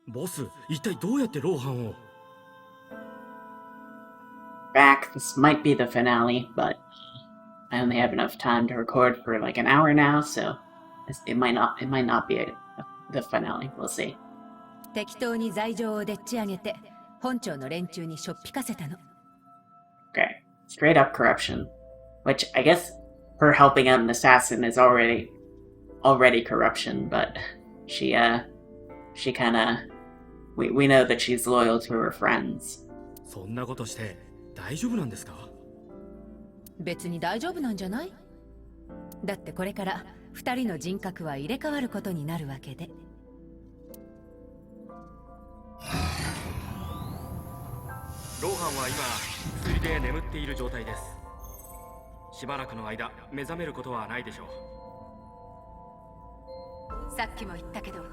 ボス、一体どうやってローハンを。 Back, this might be the finale, but I only have enough time to record for like an hour now, so it might not be the finale. We'll see. 適当に罪状をでっち上げて本庁の連中にしょっぴかせたの。 Okay, straight up corruption, which I guess her helping out an assassin is already corruption, but she kind of we know that she's loyal to her friends. そんなことして大丈夫なんですか？別に大丈夫なんじゃない？だってこれから2人の人格は入れ替わることになるわけで。ローハンは今薬で眠っている状態です。しばらくの間目覚めることはないでしょう。さっきも言ったけど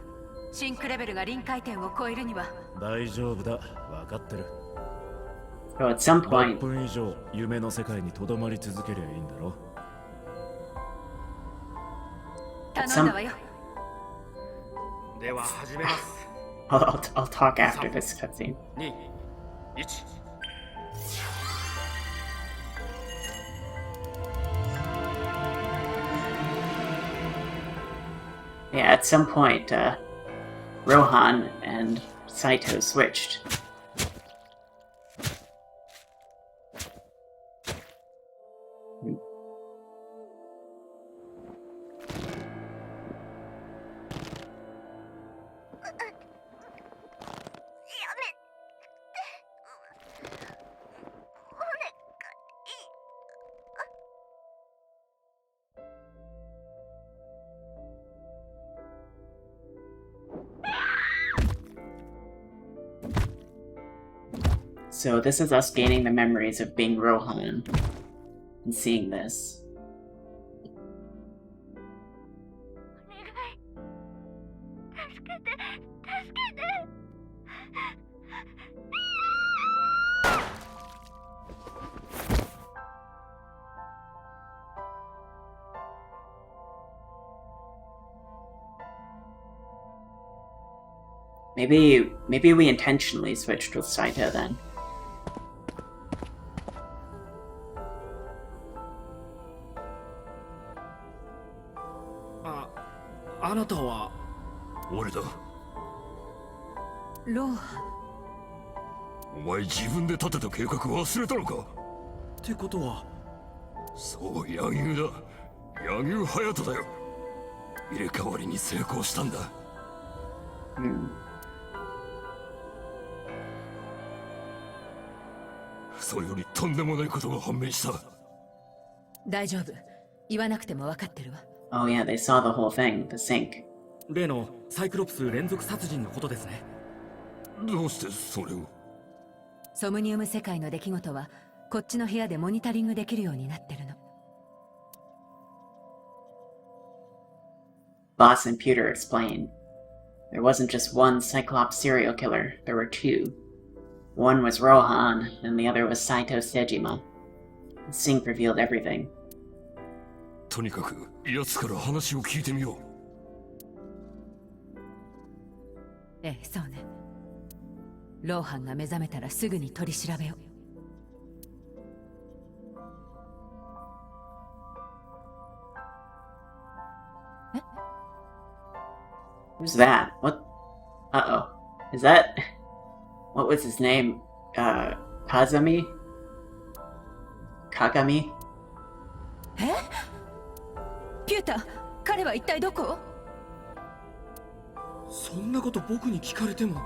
シンクレベルが臨界点を超えるには。大丈夫だ、分かってる。So at some point 6分以上夢の世界にとどまり続けりゃいいんだろ。頼んだわよ。では始めます。I'll talk after this cutscene. 2、1。Yeah, at some point, Rohan and Saito switched. So this is us gaining the memories of being Rohan and seeing this. Maybe we intentionally switched with Saito then. あなたは。俺だ。ローハン。お前自分で立てた計画忘れたのか？ってことは。そう、柳生だ。柳生隼人だよ。入れ替わりに成功したんだ。それよりとんでもないことが判明した。大丈夫。言わなくても分かってるわ。Oh yeah, they saw the whole thing, the sync. 例のサイクロプス連続殺人のことですね。どうしてそれを？ソムニウム世界の出来事はこっちの部屋でモニタリングできるようになってるの。Boss and Pewter explained. There wasn't just one Cyclops serial killer, there were two. One was Rohan, and the other was Saito Sejima. The sync revealed everything. とにかく奴から話を聞いてみよう。ええ、そうね。ローハンが目覚めたらすぐに取り調べを。え？ Who's that? What? Uh-oh. Is that... What was his name? Kazami? Kagami? え？ピュータ、彼は一体どこ？そんなこと僕に聞かれても。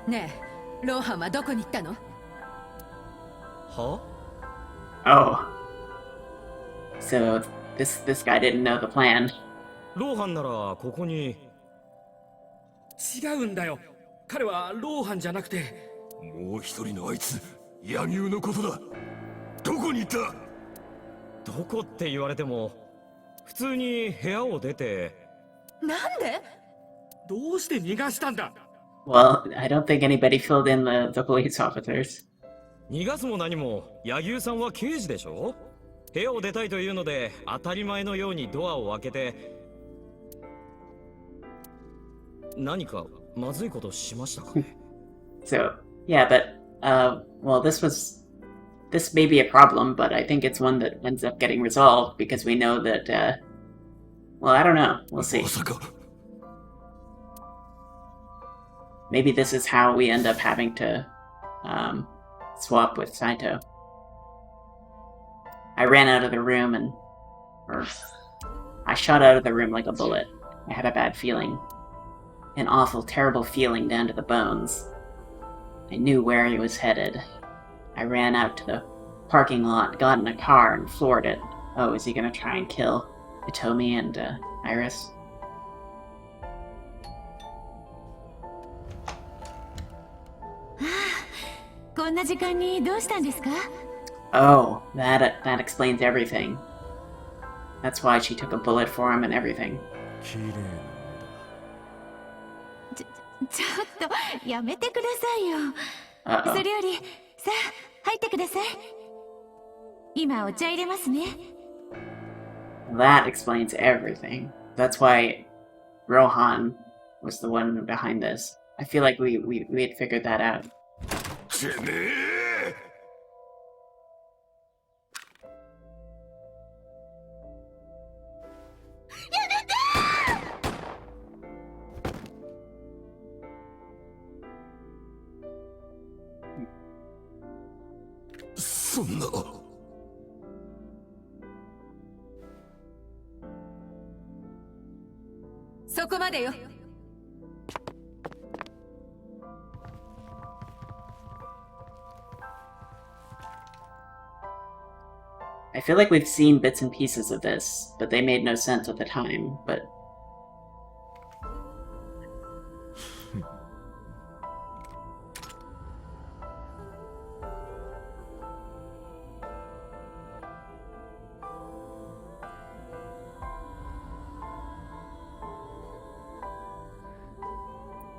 ねえ、ローハンはどこに行ったの？は？ Oh. So, this guy didn't know the plan. ローハンならここに。違うんだよ。彼はローハンじゃなくて。もう一人のあいつ、柳生のことだ。どこに行った？どこって言われても、普通に部屋を出て。なんで？どうして逃がしたんだ？ Well, I don't think anybody filled in the police officers. 逃がすも何も柳生さんは刑事でしょ。部屋を出たいというので当たり前のようにドアを開けて。何かまずいことしましたかね。So, yeah, but, well, this may be a problem, but I think it's one that ends up getting resolved because we know that, well, I don't know. We'll see. まさか Maybe this is how we end up having to, swap with Saito. I ran out of the room or I shot out of the room like a bullet. I had a bad feeling. An awful, terrible feeling down to the bones. I knew where he was headed. I ran out to the parking lot, got in a car, and floored it. Oh, is he gonna try and kill Hitomi and, Iris? Oh, that explains everything. That's why she took a bullet for him and everything. 綺麗な目だ。ちょっとやめてくださいよ。そ Uh-oh. れよりさあ入ってください。今お茶入れますね。 That explains everything. That's why Rohan was the one behind this. I feel like we had figured that out. てめえ。そんな。そこまでよ。I feel like we've seen bits and pieces of this, but they made no sense at the time, but...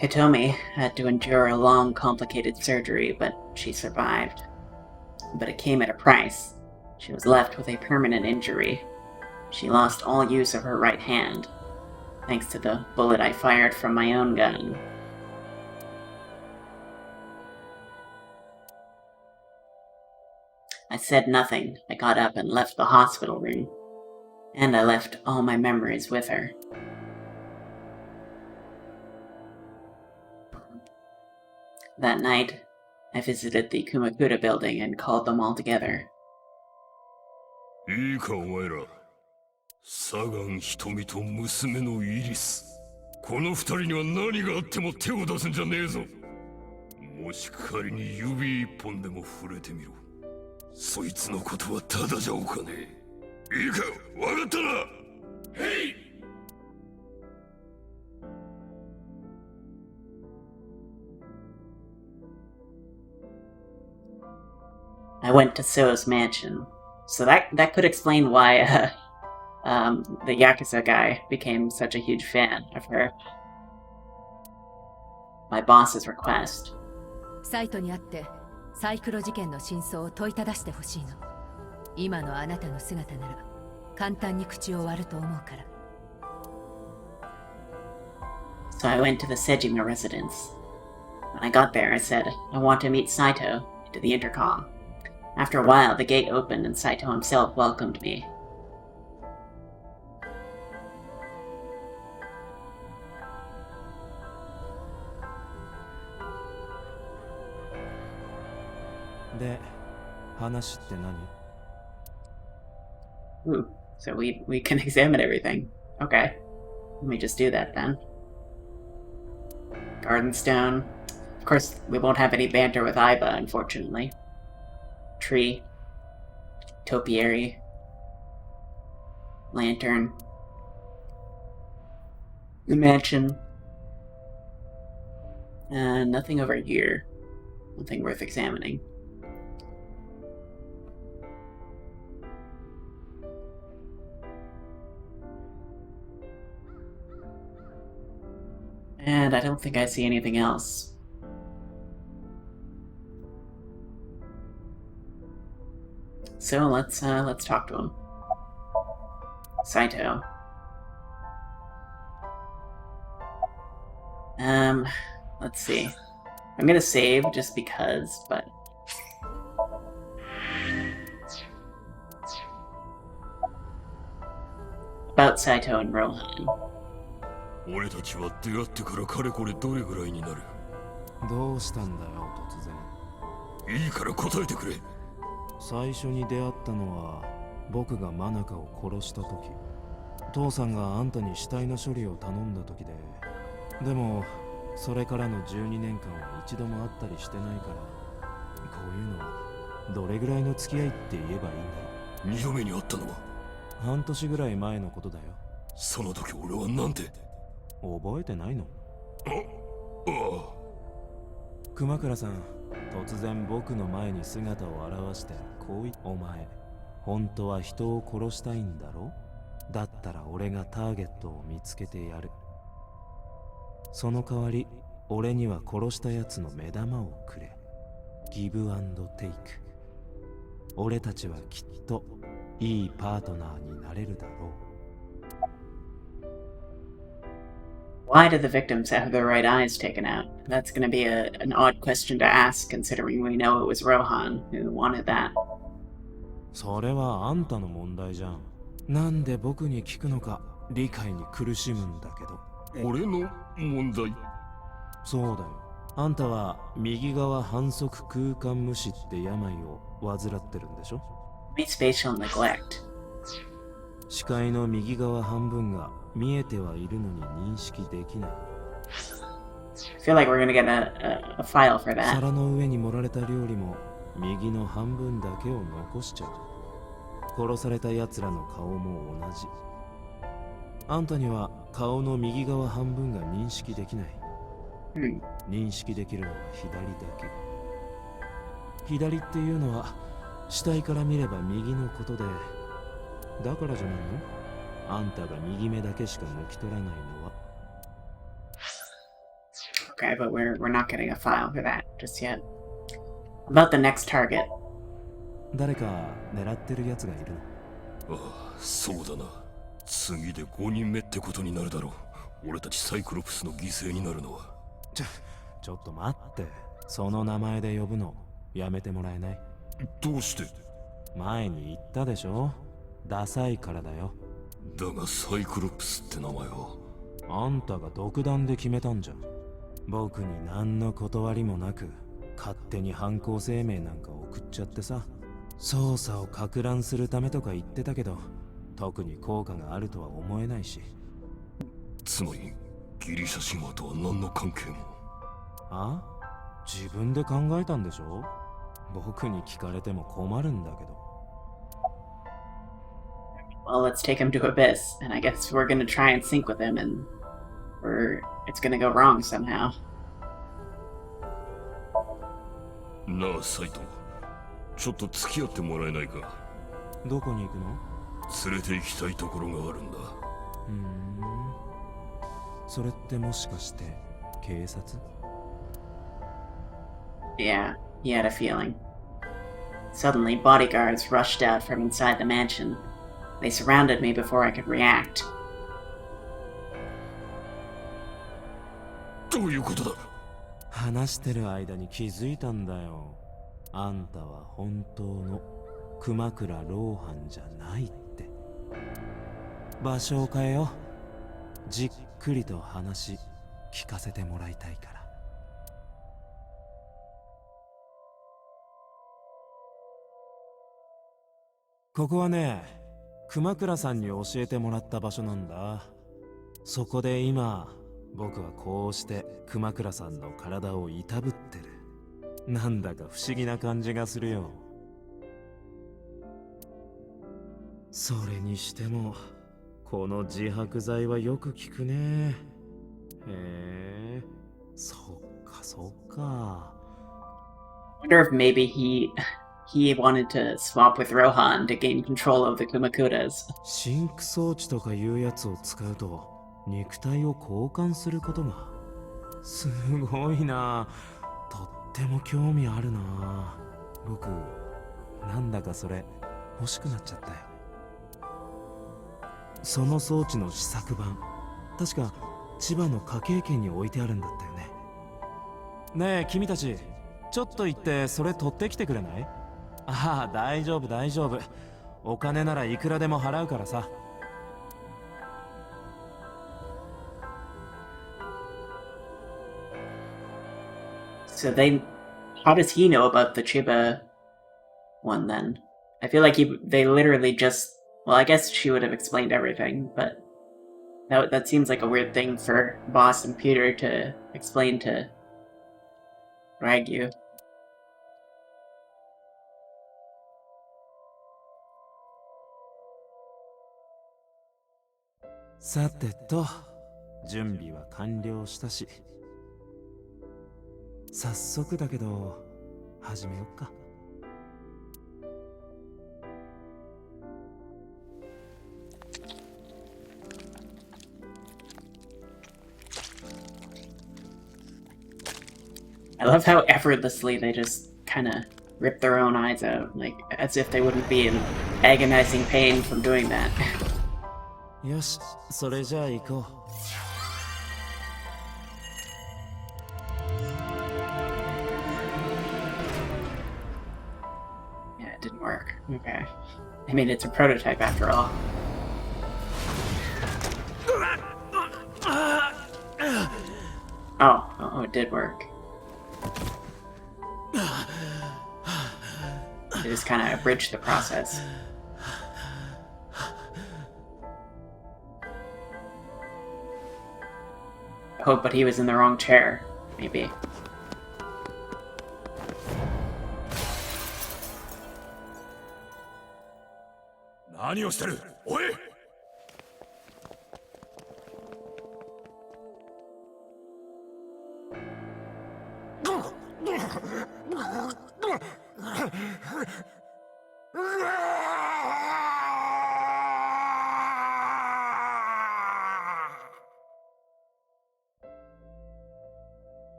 Hitomi had to endure a long, complicated surgery, but she survived. But it came at a price. She was left with a permanent injury. She lost all use of her right hand, thanks to the bullet I fired from my own gun. I said nothing. I got up and left the hospital room. And I left all my memories with her. That night, I visited the Kumakura building and called them all together. いいかお前ら。サガン瞳と娘のイリス。この二人には何があっても手を出すんじゃねえぞ。もし仮に指一本でも触れてみろ。そいつのことはただじゃおかねえ。いいか、わかったな。へい。I went to So's mansion. So that could explain why the Yakuza guy became such a huge fan of her. My boss's request. サイトに会ってサイクロ事件の真相を問いただしてほしいの。今のあなたの姿なら簡単に口を割ると思うから。 So I went to the Sejima residence. When I got there, I said, I want to meet Saito, into the intercom. After a while, the gate opened and Saito himself welcomed me. De, 話って何? Ooh, so we can examine everything. Okay. Let me just do that then. Garden stone. Of course, we won't have any banter with Aiba, unfortunately. Tree. Topiary. Lantern. The mansion. Nothing over here. Nothing worth examining. And I don't think I see anything else. so. Let's talk to him. Saito. Let's see. I'm gonna save just because, but about Saito and Rohan. 俺たちは出会ってからかれこれどれぐらいになる？どうしたんだよ突然。いいから答えてくれ。最初に出会ったのは僕が真中を殺した時、父さんがあんたに死体の処理を頼んだ時で、でもそれからの12年間は一度も会ったりしてないから、こういうのどれぐらいの付き合いって言えばいいんだろ二度目に会ったのは？う。半年ぐらい前のことだよ。その時俺はなんて？覚えてないの？ああ。熊倉さん、突然僕の前に姿を現してこう言って、お前本当は人を殺したいんだろ？だったら俺がターゲットを見つけてやる。その代わり俺には殺したやつの目玉をくれ。ギブアンドテイク。俺たちはきっといいパートナーになれるだろう。Why do the victims have their right eyes taken out? That's going to be an odd question to ask, considering we know it was Rohan who wanted that. それはあんたの問題じゃん。なんで僕に聞くのか理解に苦しむんだけど。俺の問題？そうだよ。あんたは右側反則空間無視って病を患ってるんでしょ？ Spatial neglect. 視界の右側半分が見えてはいるのに認識できない。I feel like we're gonna get a file for that. 皿の上に盛られた料理も右の半分だけを残しちゃう。殺された奴らの顔も同じ。あんたには顔の右側半分が認識できない。認識できるのは左だけ。左っていうのは死体から見れば右のことで、だからじゃないの？あんたが右目だけしか抜き取らないのは。Okay, but we're not getting a file for that just yet. About the next target. 誰か狙ってる奴がいるの？ああ、そうだな。次で5人目ってことになるだろう。俺たちサイクロプスの犠牲になるのは。ちょっと待って。その名前で呼ぶのやめてもらえない？どうして？前に言ったでしょ？ダサいからだよ。だがサイクロプスって名前は？あんたが独断で決めたんじゃん。僕に何の断りもなく勝手に犯行声明なんか送っちゃってさ。捜査を攪乱するためとか言ってたけど、特に効果があるとは思えないし。つまりギリシャ神話とは何の関係も？あ？自分で考えたんでしょ？僕に聞かれても困るんだけど。Well, let's take him to Abyss, and I guess we're gonna try and sync with him, and it's gonna go wrong somehow. なあサイト、ちょっと付き合ってもらえないか？どこに行くの？連れて行きたいところがあるんだ。それってもしかして警察？ Yeah, he had a feeling. Suddenly, bodyguards rushed out from inside the mansion. They surrounded me before I could react. どういうことだ？話してる間に気づいたんだよ。あんたは本当の熊倉ローハンじゃないって。場所を変えよう。じっくりと話聞かせてもらいたいから。ここはね、熊倉さんに教えてもらった場所なんだ。そこで今僕はこうして熊倉さんの体をいたぶってる。なんだか不思議な感じがするよ。それにしてもこの自白剤はよく効くね。へえ、そっかそっか。Wonder if maybe he wanted to swap with Rohan to gain control of the Kumakutas. シンク装置とかいうやつを使うと肉体を交換することが。すごいな。とっても興味あるな。僕なんだかそれ欲しくなっちゃったよ。その装置の試作版、確か千葉の科警研に置いてあるんだったよね。ねえ君たち、ちょっと行ってそれ取ってきてくれない？ああ、大丈夫大丈夫。お金ならいくらでも払うからさ。So how does he know about the Chiba one then? I feel like they literally just, well, I guess she would have explained everything, but that seems like a weird thing for Boss and Peter to explain to Ragyu. さてと、準備は完了したし、早速だけど始めよっか。I love how effortlessly they just kind of rip their own eyes out, like as if they wouldn't be in agonizing pain from doing that. よし、それじゃあ行こう。Yeah, it didn't work. Okay. I mean, it's a prototype after all. Oh, it did work. It just kind of abridged the process. Oh, but he was in the wrong chair. Maybe.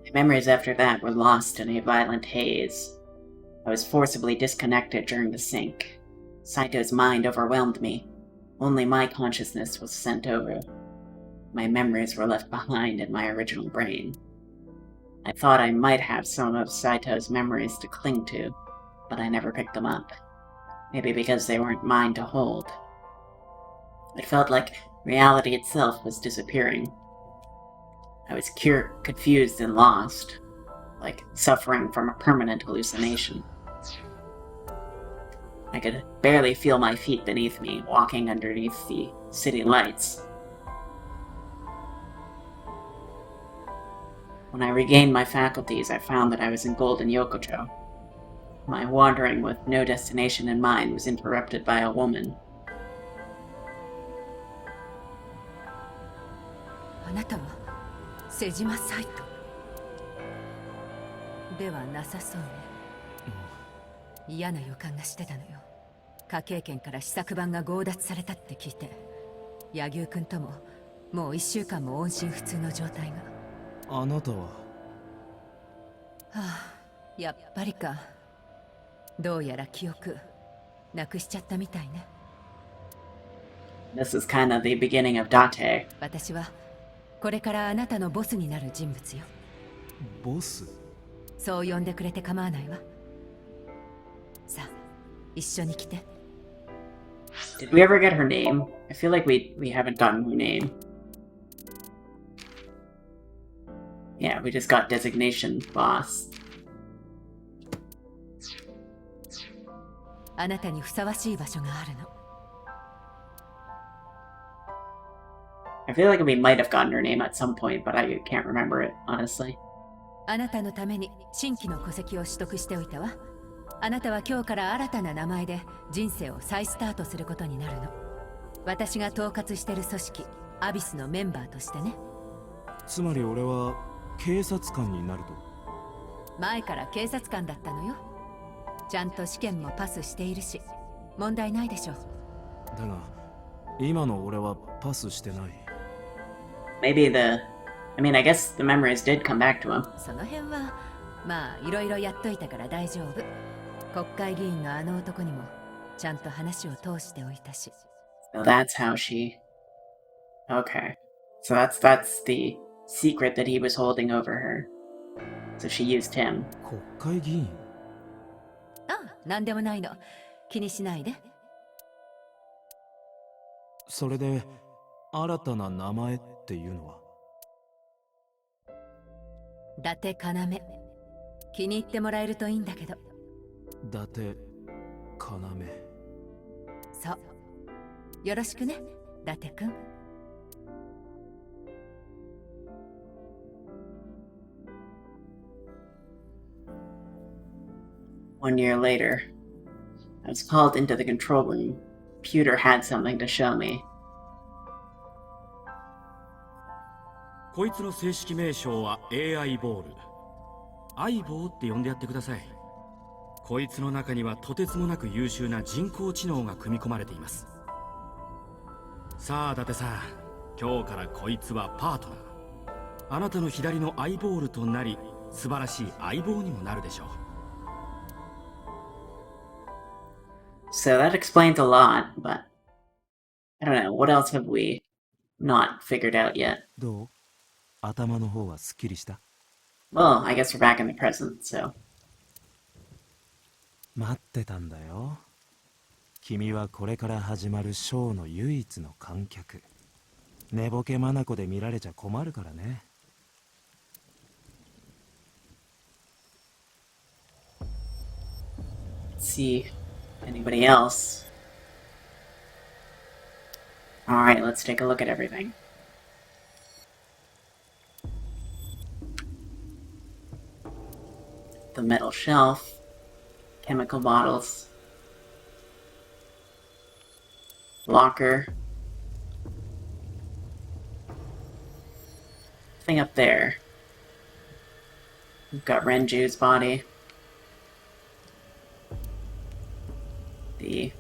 My memories after that were lost in a violent haze. I was forcibly disconnected during the sync. Saito's mind overwhelmed me. Only my consciousness was sent over. My memories were left behind in my original brain. I thought I might have some of Saito's memories to cling to, but I never picked them up. Maybe because they weren't mine to hold. It felt like reality itself was disappearing. I was confused and lost, like suffering from a permanent hallucination. I could barely feel my feet beneath me, walking underneath the city lights. When I regained my faculties, I found that I was in Golden Yokocho. My wandering with no destination in mind was interrupted by a woman. あなたは瀬島サイトではなさそうね。嫌な予感がしてたのよ。科警研から試作版が強奪されたって聞いて、柳生君とももう1週間も音信不通の状態が。あなたは？はあ、やっぱりか。どうやら記憶なくしちゃったみたいね。This is kind of the beginning of Date. 私はこれからあなたのボスになる人物よ。ボス？そう呼んでくれて構わないわ。さあ、一緒に来て。Did we ever get her name? I feel like we haven't gotten her name. Yeah, we just got designation boss. あなたにふさわしい場所があるの。I feel like we might have gotten her name at some point, but I can't remember it, honestly. あなたのために新規の戸籍を取得しておいたわ。あなたは今日から新たな名前で人生を再スタートすることになるの。私が統括してる組織アビスのメンバーとしてね。つまり俺は警察官になると？前から警察官だったのよ。ちゃんと試験もパスしているし、問題ないでしょ。だが今の俺はパスしてない。Maybe I mean, I guess the memories did come back to him. その辺はまあいろいろやっといたから大丈夫。国会議員のあの男にもちゃんと話を通しておいたし。 So that's how she. Okay. So that's the secret that he was holding over her. So she used him. 国会議員？あ、なんでもないの。気にしないで。それで新たな名前っていうのは？伊達要。気に入ってもらえるといいんだけど。伊達要。そう。よろしくね、伊達くん。1 year later, I was called into the control room. Pewter had something to show me. こいつの正式名称は AI ボール。相棒って呼んでやってください。こいつの中にはとてつもなく優秀な人工知能が組み込まれています。さあ伊達さん、今日からこいつはパートナー。あなたの左のアイボールとなり、素晴らしい相棒にもなるでしょう。So that explains a lot, but I don't know, what else have we not figured out yet? どう？頭の方はすっきりした？ Well, I guess we're back in the present, so. 待ってたんだよ。君はこれから始まるショーの唯一の観客。寝ぼけ眼で見られちゃ困るからね。Let's see anybody else. Alright, let's take a look at everything. The metal shelf, chemical bottles, locker, thing up there. We've got Renju's body, the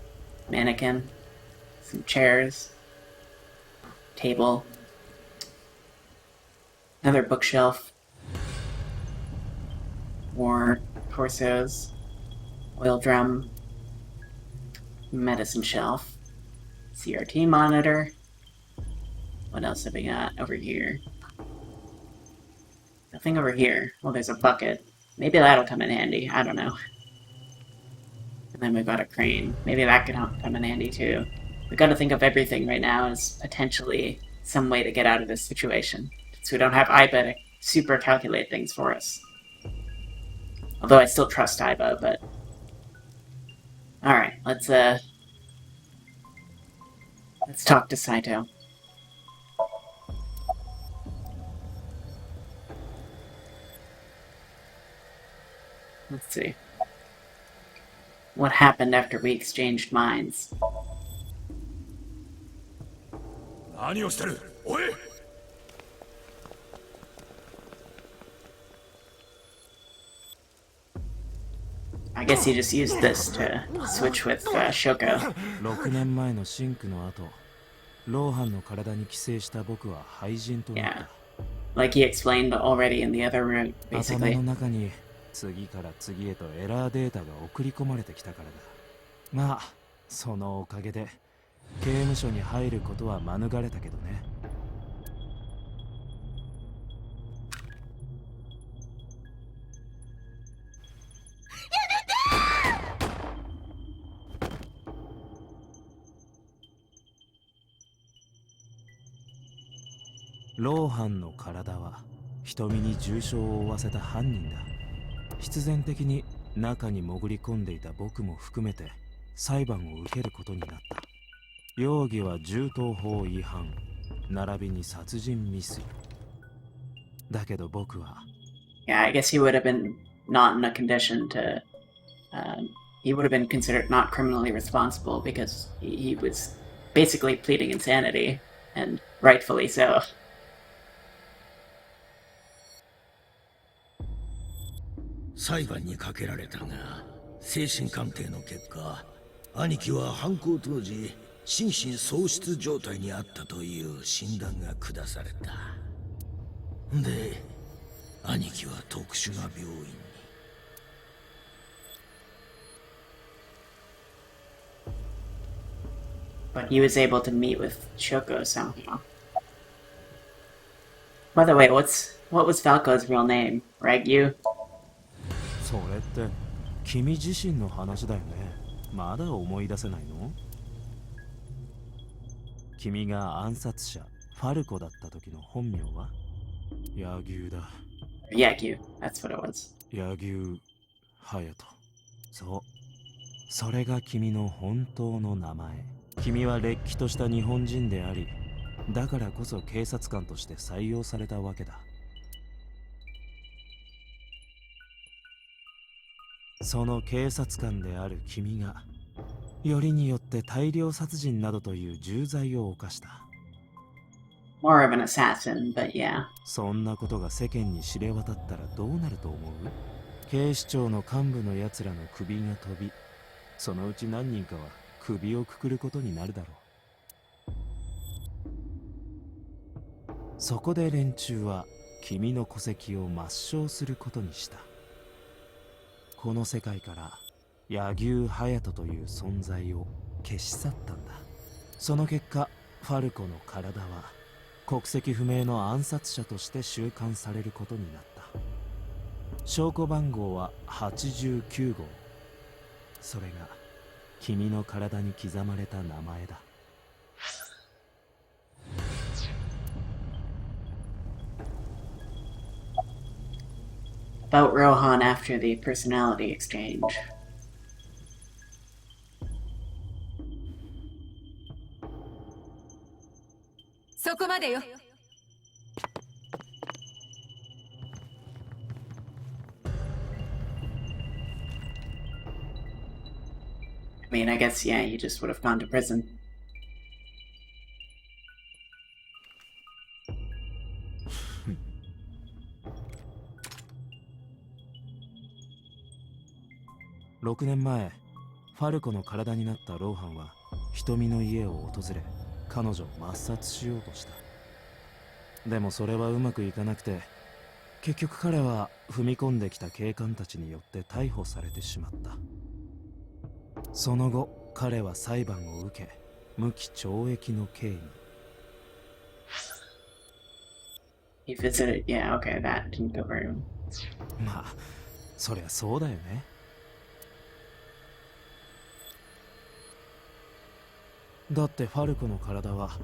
mannequin, some chairs, table, another bookshelf, more torsos, oil drum, medicine shelf, CRT monitor. What else have we got over here? Nothing over here. Well, there's a bucket. Maybe that'll come in handy. I don't know. And then we've got a crane. Maybe that could come in handy too. We've got to think of everything right now as potentially some way to get out of this situation. So we don't have Aiba to super calculate things for us. Although I still trust Aiba, but... Alright, let's talk to Saito. Let's see. What happened after we exchanged minds? 何をしてる？おい！ I guess he just used this to switch with Shoko. 6年前のシンクの後、ローハンの体に寄生した僕は廃人となった。Yeah. Like he explained already in the other room, 頭 basically. の中に次から次へとエラーデータが送り込まれてきたからだ。まあ、そのおかげで刑務所に入ることは免れたけどね。ローハンの体は瞳に重傷を負わせた犯人だ。必然的に中に潜り込んでいた僕も含めて裁判を受けることになった。容疑は銃刀法違反並びに殺人未遂だけど僕は Yeah, I guess he would have been not in a condition to. He would have been considered not criminally responsible because he was basically pleading insanity, and rightfully so. 裁判にかけられたが、精神鑑定の結果、兄貴は犯行当時心神喪失状態にあったという診断が下された。で、兄貴は特殊な病院に。But he was able to meet with Shoko somehow. By the way, what was Falco's real name? Ragyu? それって君自身の話だよね。まだ思い出せないの？君が暗殺者ファルコだった時の本名は？柳生だ。Yagyu, that's what it was. 柳生隼人。そう。それが君の本当の名前。君はれっきとした日本人であり、だからこそ警察官として採用されたわけだ。その警察官である君が、よりによって大量殺人などという重罪を犯した。More of an assassin, but yeah. そんなことが世間に知れ渡ったらどうなると思う？警視庁の幹部のやつらの首が飛び、そのうち何人かは首をくくることになるだろう。そこで連中は君の戸籍を抹消することにした。この世界から柳生隼人という存在を消し去ったんだ。その結果、ファルコの体は国籍不明の暗殺者として収監されることになった。証拠番号は89号。それが君の体に刻まれた名前だ。About Rohan after the personality exchange. そこまでよ。I mean, I guess, yeah, you just would have gone to prison. 6年前、ファルコの体になったローハンは瞳の家を訪れ、彼女を抹殺しようとした。でもそれはうまくいかなくて、結局彼は踏み込んできた警官たちによって逮捕されてしまった。その後、彼は裁判を受け、無期懲役の刑に。He visited, yeah, okay, that didn't go very well. まあ、そりゃそうだよね。だってファルコの体は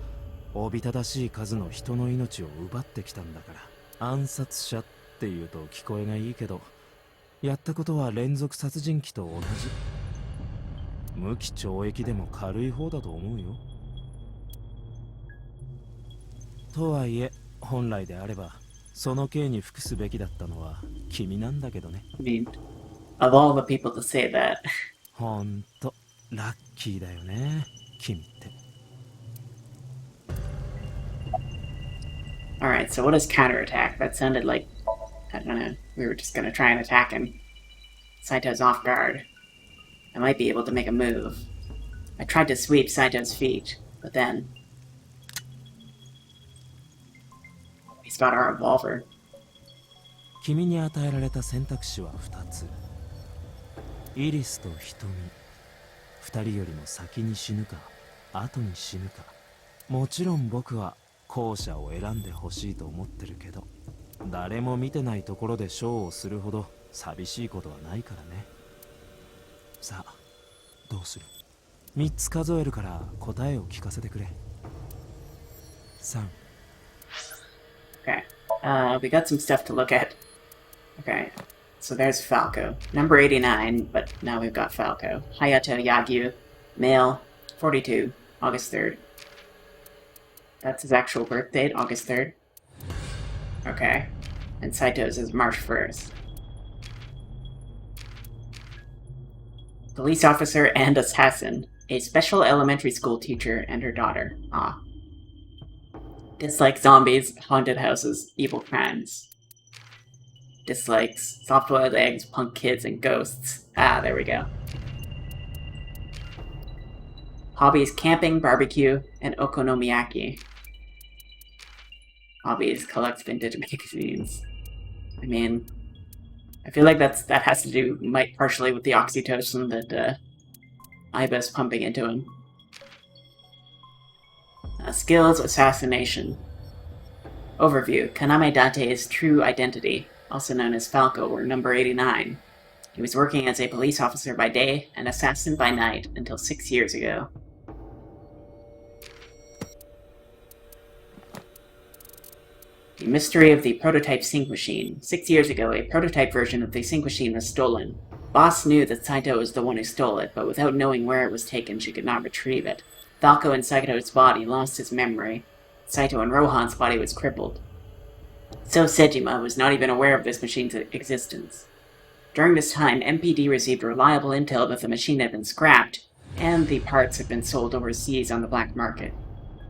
おびただしい数の人の命を奪ってきたんだから。暗殺者っていうと聞こえがいいけど、やったことは連続殺人鬼と同じ。無期懲役でも軽い方だと思うよ。とはいえ、本来であればその刑に服すべきだったのは君なんだけどね。I mean, of all the people to say that. ほんとラッキーだよね、君って。 Alright, so what is counterattack? That sounded like, I don't know, we were just gonna try and attack him. Saito's off guard. I might be able to make a move. I tried to sweep Saito's feet, but then... he's got our revolver. 君に与えられた選択肢は2つ。イリスと瞳。2人よりも先に死ぬか後に死ぬか。もちろん僕は後者を選んでほしいと思ってるけど、誰も見てないところでショーをするほど寂しいことはないからね。さあどうする？3つ数えるから答えを聞かせてくれ。3。 Okay. We got some stuff to look at. Okay. So there's Falco. Number 89, but now we've got Falco. Hayato Yagyu. Male. 42. August 3rd. That's his actual birth date, August 3rd. Okay. And Saito's is March 1st. Police officer and assassin. A special elementary school teacher and her daughter. Ah. Dislikes zombies, haunted houses, evil crimes. Dislikes soft-boiled eggs, punk kids, and ghosts. Ah, there we go. Hobbies: camping, barbecue, and okonomiyaki. Hobbies: collects vintage magazines. I mean, I feel like that has to do partially with the oxytocin that Iba's pumping into him. Skills assassination. Overview. Kaname Date's true identity, also known as Falco, or number 89. He was working as a police officer by day and assassin by night until 6 years ago. The mystery of the prototype sync machine. 6 years ago, a prototype version of the sync machine was stolen. Boss knew that Saito was the one who stole it, but without knowing where it was taken, she could not retrieve it. Falco in Saito's body lost his memory. Saito in Rohan's body was crippled. So Sejima was not even aware of this machine's existence. During this time, MPD received reliable intel that the machine had been scrapped, and the parts had been sold overseas on the black market.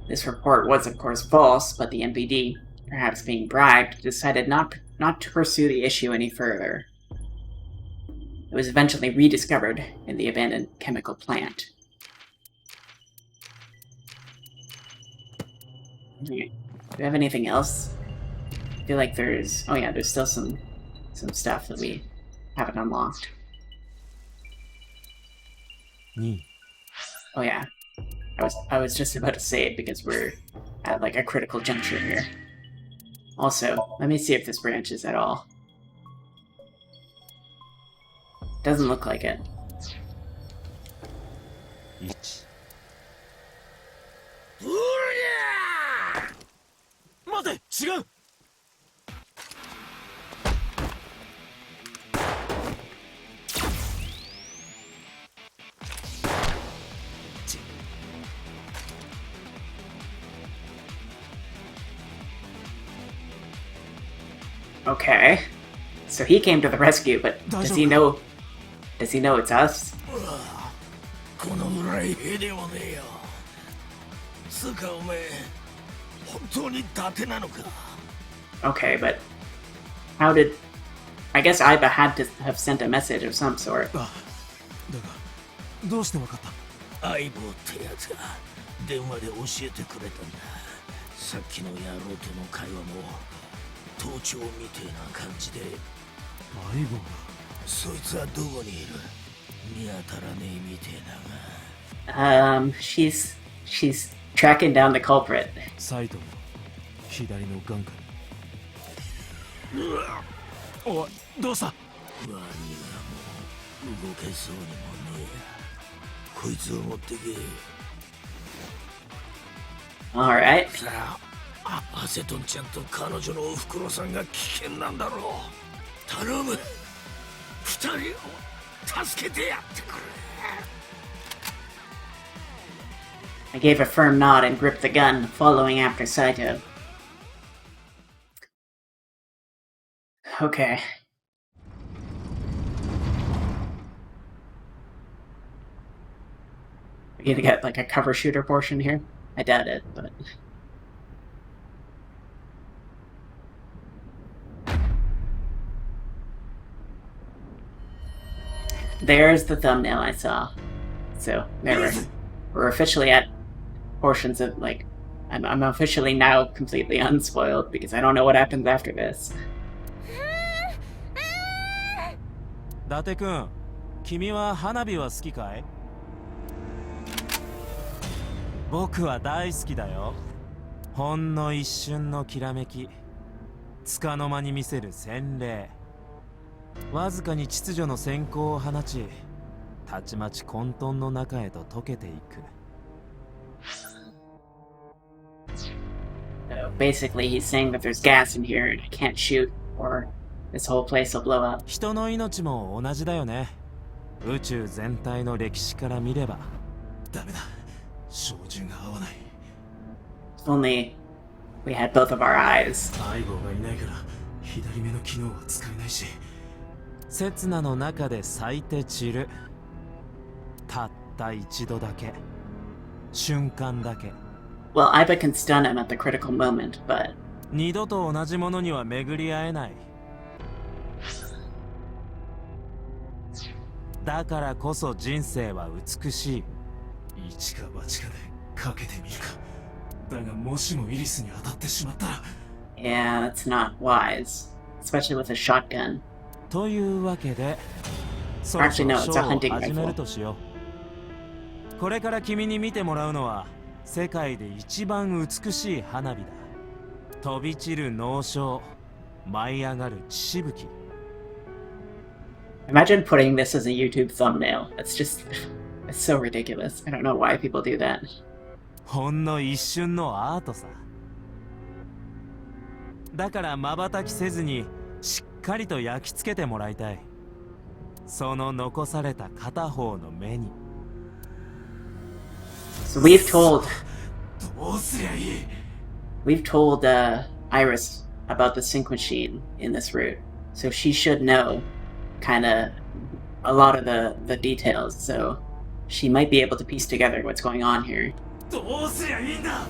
This report was, of course, false, but the MPD, perhaps being bribed, decided not to pursue the issue any further. It was eventually rediscovered in the abandoned chemical plant. Okay. Do we have anything else? I feel like there's... Oh yeah, there's still some stuff that we haven't unlocked. Oh yeah. I was just about to say it because we're at like a critical juncture here. Also, let me see if this branches at all. Doesn't look like it. 待て、違う。Okay. So he came to the rescue, but does he know it's us? このぐらいへでもねえよ。つうかおめえ、本当に伊達なのか。 Okay, but how did... I guess Aiba had to have sent a message of some sort. だが、どうしてわかった？相棒ってやつが電話で教えてくれたんだ。さっきの野郎との会話も盗聴みてえな感じで。相棒が。そいつはどこにいる？見当たらねえみてえだが。she's tracking down the culprit. サイトの左の眼下に。おい、どうした？ワニがもう動けそうにもねえや。こいつを持ってけ。Alright. さあ、アセトンちゃんと彼女のおふくろさんが危険なんだろう。頼む。二人を助けてやってくれ。I gave a firm nod and gripped the gun, following after Saito. Okay. We gonna get like a cover shooter portion here? I doubt it, but... There's the thumbnail I saw. So, there we're officially at portions of, like... I'm officially now completely unspoiled, because I don't know what happens after this. 伊達くん、君は花火は好きかい？僕は大好きだよ。ほんの一瞬のきらめき、束の間に見せる洗礼、わずかに秩序の閃光を放ち、たちまち混沌の中へと溶けていく。So basically he's saying that there's gas in here and I can't shoot, or this whole place will blow up. 人の命も同じだよね。宇宙全体の歴史から見れば。ダメだ。照準が合わない。If only we had both of our eyes. 相棒がいないから左目の機能は使えないし。刹那の中で咲いて散る。たった一度だけ。瞬間だけ。Well, Aiba can stun him at the critical moment, but... 二度と同じものには巡り合えない。だからこそ人生は美しい。一か八かでかけてみるか。だがもしもイリスに当たってしまったら。Yeah, that's not wise. Especially with a shotgun. というわけで、そろそろショーを始めるとしよう。これから君に見てもらうのは、世界で一番美しい花火だ。飛び散る濃章、舞い上がる血しぶき。 Imagine putting this as a YouTube thumbnail. It's just... it's so ridiculous. I don't know why people do that. ほんの一瞬のアートさ。だから瞬きせずにしっかりと焼き付けてもらいたい。その残された片方の目に。 So we've told... どうすりゃいい? We've told Iris about the sync machine in this route. So she should know kinda a lot of the details. So she might be able to piece together what's going on here. どうすりゃいいんだ?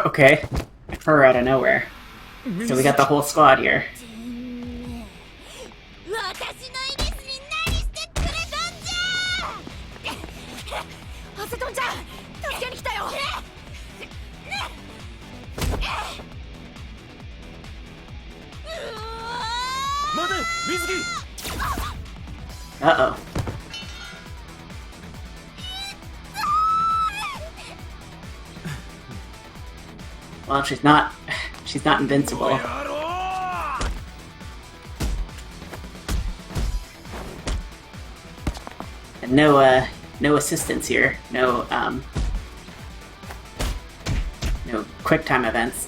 Okay. Her out of nowhere. So we got the whole squad here. 私のイリスに何してくれたんじゃ。アセトンちゃん、助けに来たよ。待て、水木! Uh-oh. Well, she's not invincible. And no assistance here. No quick time events.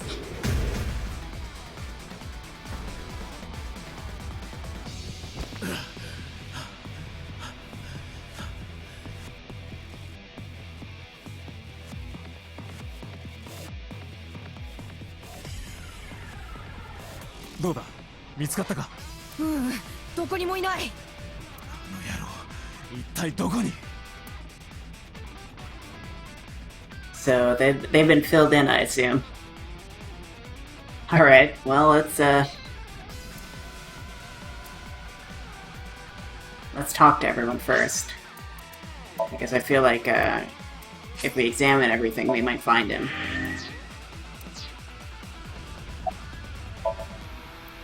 So they've been filled in, I assume. Alright, well, let's talk to everyone first. Because I feel like if we examine everything, we might find him.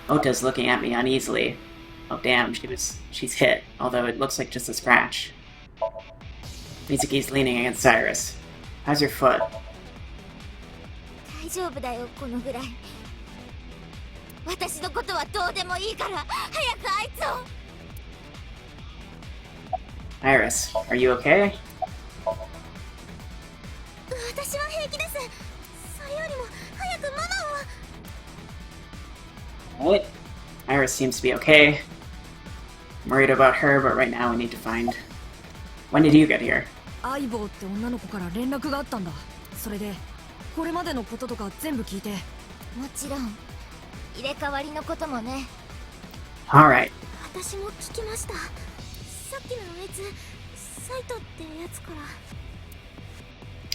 Ota's looking at me uneasily. Oh damn, she's hit, although it looks like just a scratch. Mizuki's leaning against Cyrus. How's your foot? 大丈夫だよ、このぐらい。私のことはどうでもいいから、早くあいつを。Iris, are you okay? 私は平気です。それよりも早くママを。 What? Iris seems to be okay. I'm worried about her, but right now we need to find... When did you get here? 相棒って女の子から連絡があったんだ。それでこれまでのこととか全部聞いて。もちろん入れ替わりのこともね。 Alright. 私も聞きました。さっきのあいつ、サイトってやつか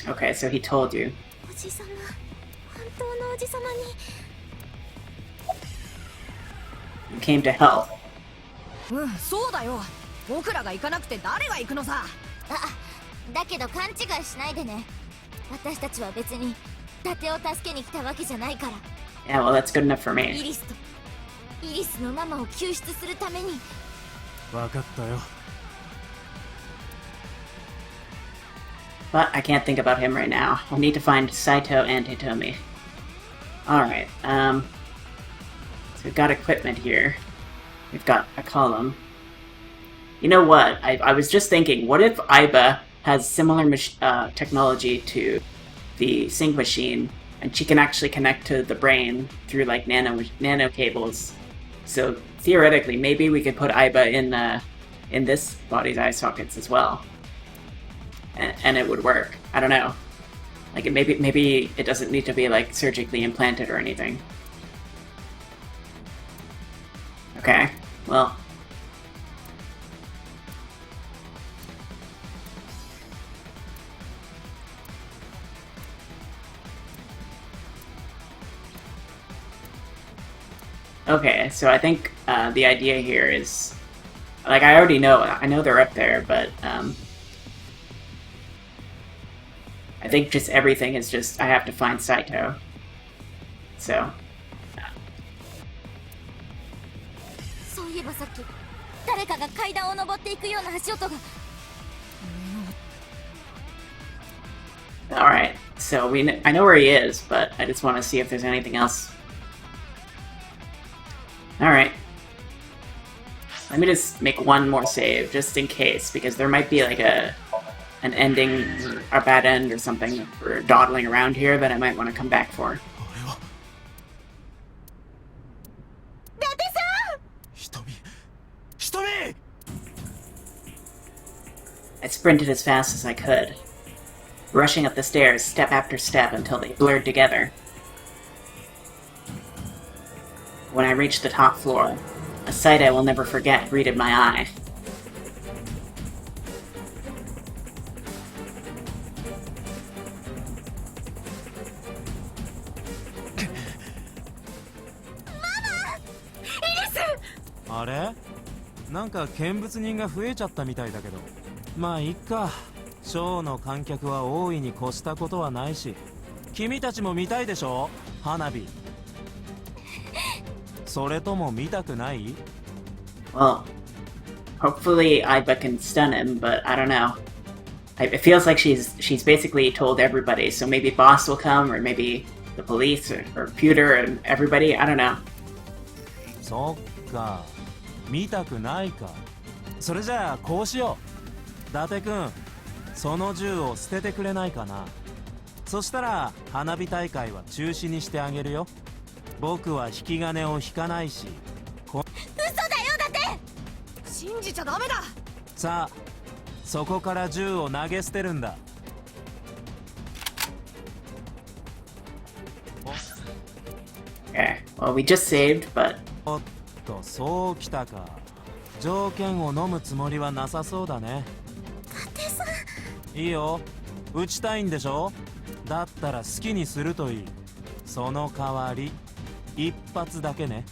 ら。 Okay, so he told you. おじさま、本当のおじさまに。 You came to help. うん、そうだよ。僕らが行かなくて誰が行くのさ。だけど勘違いしないでね。私たちは別に伊達を助けに来たわけじゃないから。 Yeah, well, that's good enough for イ me. リスとイリスのママを救出するために。わかったよ。 But I can't think about him right now. I need to find Saito and Hitomi. Alright, so we've got equipment here. We've got a column. You know what? I was just thinking, what if Aiba has similar technology to the sync machine, and she can actually connect to the brain through like nano cables? So theoretically, maybe we could put Aiba in this body's eye sockets as well, and it would work. I don't know. Like maybe it doesn't need to be like surgically implanted or anything. Okay, well. Okay, so I think the idea here is, like, I already know, I know they're up there, but I think just everything is just I have to find Saito. So そういえばさっき誰かが階段を登っていくような足音が。 alright, so I know where he is, but I just want to see if there's anything else. Alright. Let me just make one more save, just in case, because there might be like an ending, or a bad end or something if we're dawdling around here that I might want to come back for. 俺は伊達さん。瞳 I sprinted as fast as I could, rushing up the stairs step after step until they blurred together. When I reached the top floor, a sight I will never forget greeted my eye. Iris! あれなんか見物人が増えちゃったみたいだけど、まあいっか。ショーの観客は大いに越したことはないし、君たちも見たいでしょ、花火。それとも見たくない？ Well, hopefully Aiba can stun him, but I don't know. It feels like she's basically told everybody, so maybe Boss will come, or maybe the police, or Pewter, and everybody, I don't know. そっか、見たくないか。それじゃあこうしよう。伊達くん、その銃を捨ててくれないかな。そしたら花火大会は中止にしてあげるよ。僕は引き金を引かないし。嘘だよ伊達。信じちゃダメだ。さあ、そこから銃を投げ捨てるんだ。Okay, well, we just saved, but おっと、そうきたか。条件を飲むつもりはなさそうだね。伊達さん。いいよ、撃ちたいんでしょ。だったら好きにするといい。その代わり一発だけね。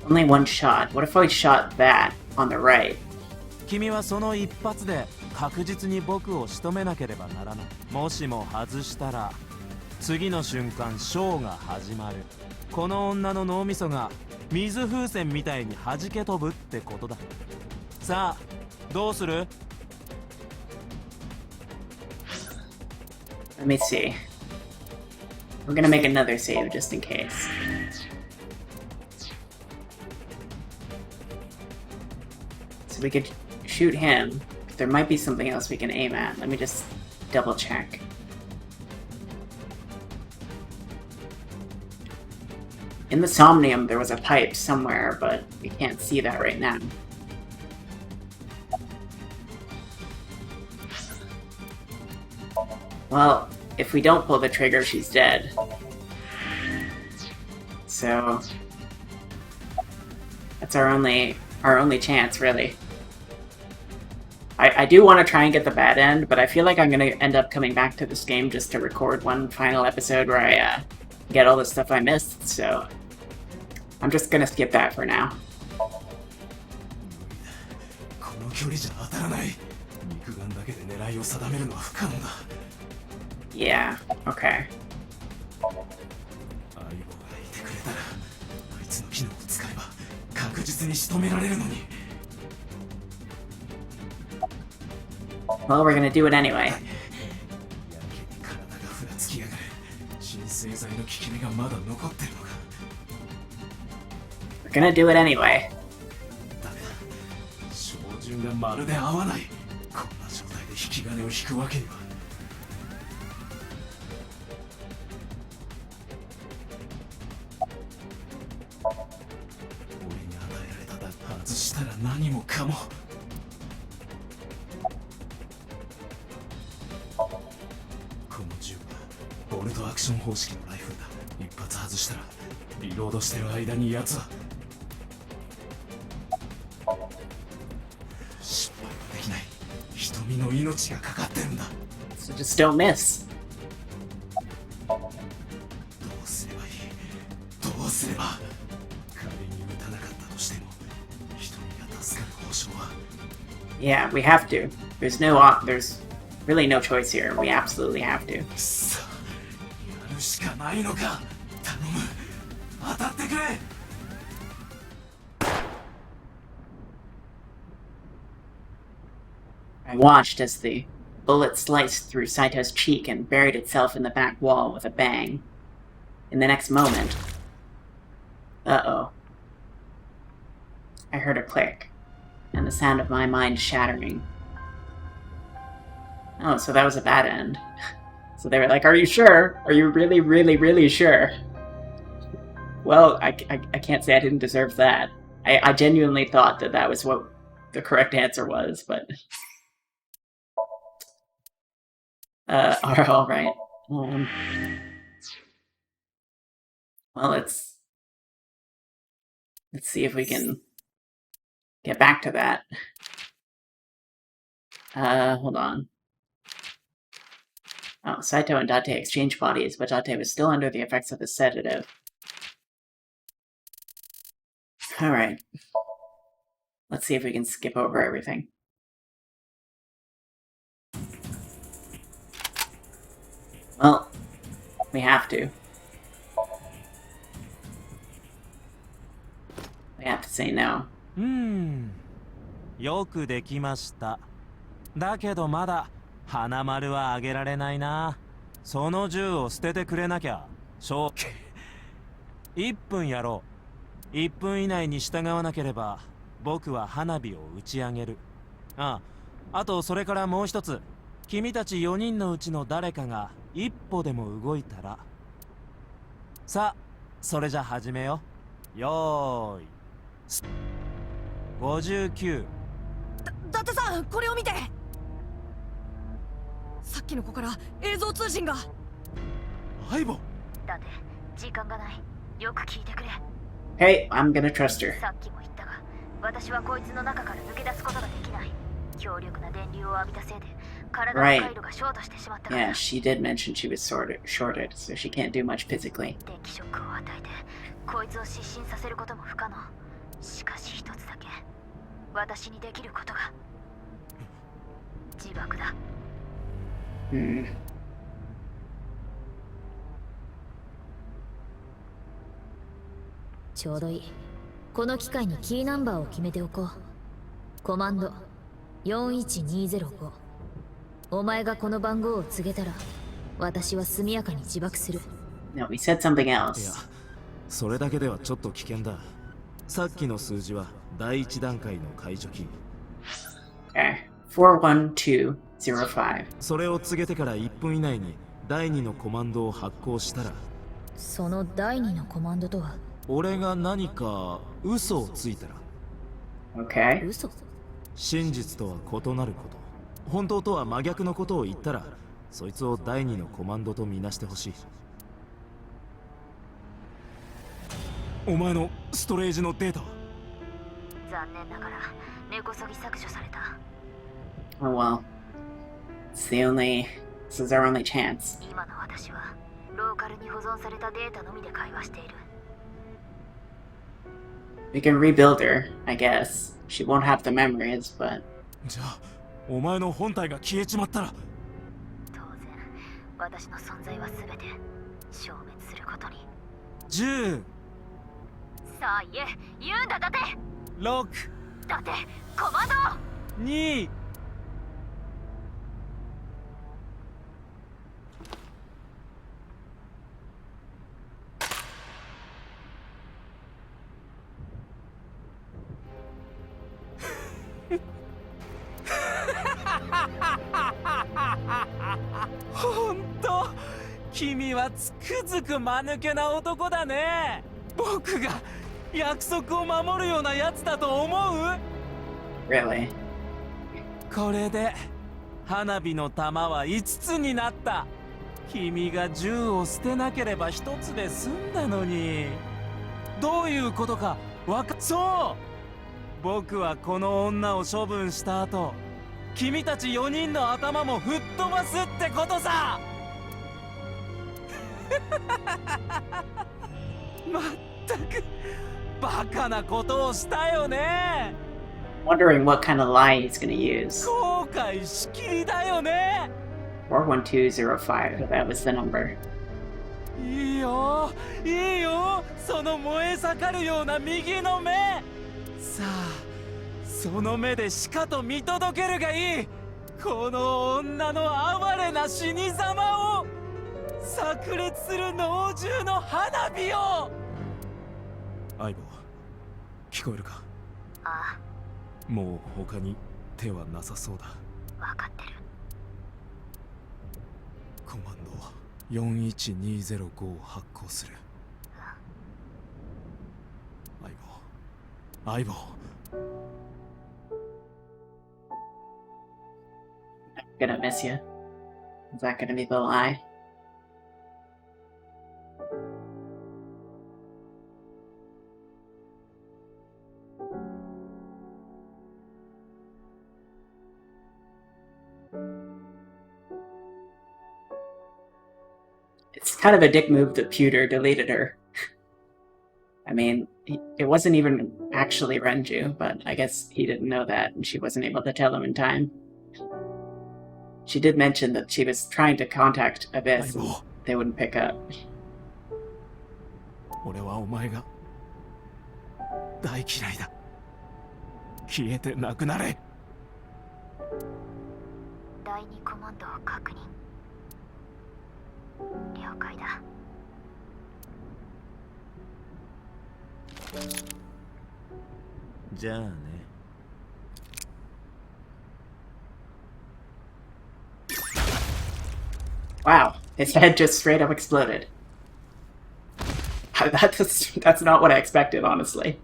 only one shot. What if I shot that on the right? 君はその一発で確実に僕を仕留めなければならない。もしも外したら次の瞬間ショーが始まる。この女の脳みそが水風船みたいに弾け飛ぶってことだ。さあ、どうする？ Let me see. We're gonna make another save just in case. So we could shoot him. There might be something else we can aim at. Let me just double check. In the Somnium, there was a pipe somewhere, but we can't see that right now. Well, if we don't pull the trigger, she's dead. So that's our only chance, really. I do want to try and get the bad end, but I feel like I'm going to end up coming back to this game just to record one final episode where I get all the stuff I missed, so I'm just going to skip that for now. この距離じゃ当たらない。肉眼だけで狙いを定めるのは不可能だ。 Yeah, okay. 相棒がいてくれたら、あいつの機能を使えば確実に仕留められるのに。 Well, we're gonna do it anyway. やけに体がふらつきやがる。鎮静剤の効き目がまだ残ってるのか。 We're gonna do it anyway. ダメだ。照準がまるで合わない。こんな状態で引き金を引くわけには。 俺に与えられただ外したら何もかも。この銃はボルトアクション方式のライフルだ。一発外したらリロードしてる間に奴は失敗はできない。瞳の命がかかってるんだ。 So just don't miss. どうすればいい。どうすれば。仮に撃たなかったとしても瞳が助かる保証は。 Yeah, we have to. There's really no choice here. We absolutely have to. さあ、やるしかないのか。頼む、当たってくれ。I watched as the bullet sliced through Saito's cheek and buried itself in the back wall with a bang. In the next moment... Uh-oh. I heard a click, and the sound of my mind shattering. Oh, so that was a bad end. So they were like, are you sure? Are you really, really, really sure? Well, I can't say I didn't deserve that. I genuinely thought that that was what the correct answer was, but... alright. Well, let's see if we can get back to that. Hold on. Oh, Saito and Date exchanged bodies, but Date was still under the effects of the sedative. Alright. Let's see if we can skip over everything. Well, we have to. We have to say no. よくできました。だけどまだ花丸はあげられないな。その銃を捨ててくれなきゃ。1分やろう。1分以内に従わなければ僕は花火を打ち上げる。あとそれからもう一つ。君たち4人のうちの誰かが一歩でも動いたら。さあ、それじゃ始めよう。よーい。59。伊達さん、これを見て。さっきの子から映像通信が。相棒。だって時間がない。よく聞いてくれ。Hey, I'm gonna trust her. さっきも言ったが、私はこいつの中から抜け出すことができない。強力な電流を浴びたせいで、体の回路がショートしてしまったから。Yeah, she did mention she was shorted, so she can't do much physically. 電気ショックを与えて、こいつを失神させることも不可能。しかし一つだけ、私にできることが。自爆だ。ちょうどいい。この機会にキーナンバーを決めておこう。コマンド41205。お前がこの番号を告げたら、私は速やかに自爆する。No, we said something いや、 else. それだけではちょっと危険だ。さっきの数字は第一段階の解除キー。Okay. 41205. それを告げてから1分以内に第2のコマンドを発行したら、その第2のコマンドとは。俺が何か嘘をついたら、 Okay. 嘘。真実とは異なること、本当とは真逆のことを言ったら、そいつを第2のコマンドとみなしてほしい。お前のストレージのデータは？残念ながら根こそぎ削除された。 Oh well. This is our only chance. 今の私はローカルに保存されたデータのみで会話している。 We can rebuild her, I guess. She won't have the memories, but... じゃあ、お前の本体が消えちまったら。当然、私の存在は全て消滅することに。10、さあ言うんだ、だって6、だってコマンド2、ほんと、君はつくづく間抜けな男だね。僕が約束を守るようなやつだと思う？ Really? これで花火の玉は5つになった。君が銃を捨てなければ1つで済んだのに。どういうことかそう、僕はこの女を処分した後、君たち4人の頭も吹っ飛ばすってことさ。まったくバカなことをしたよね。Wondering what kind of lie he's gonna use. 後悔しきりだよね。 41205, that was the number. いいよいいよ、その燃え盛るような右の目。さあその目でしかと見届けるがいい。この女の哀れな死に様を、炸裂する猛獣の花火を。相棒、聞こえるか？あもう他に手はなさそうだ。あ、分かってる。コマンド41205を発行する。相棒。 I'm gonna miss you. Is that gonna be the lie? It's kind of a dick move that Pewter deleted her. I mean, it wasn't even actually Renju, but I guess he didn't know that, and she wasn't able to tell him in time. She did mention that she was trying to contact Abyss, and they wouldn't pick up. 俺はお前が大嫌いだ。消えてなくなれ。第2コマンドを確認。了解だ。じゃあね。Wow, his head just straight up exploded. That's not what I expected, honestly.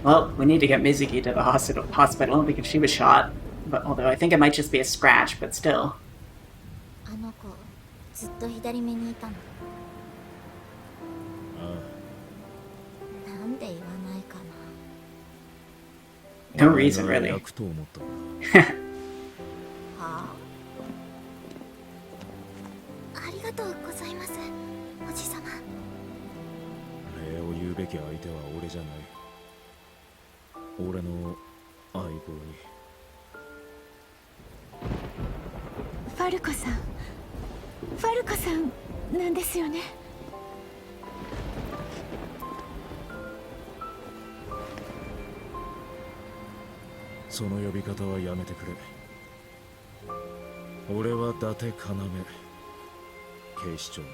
Well, we need to get Mizuki to the hospital because she was shot. But although I think it might just be a scratch, but still. あの子ずっと左目にいたの。なんで言わないかな。 No reason, really. はあ。ありがとうございます、おじさま。礼を言うべき相手は俺じゃない。俺の相棒に。ファルコさん、ファルコさんなんですよね。その呼び方はやめてくれ。俺は伊達要、警視庁の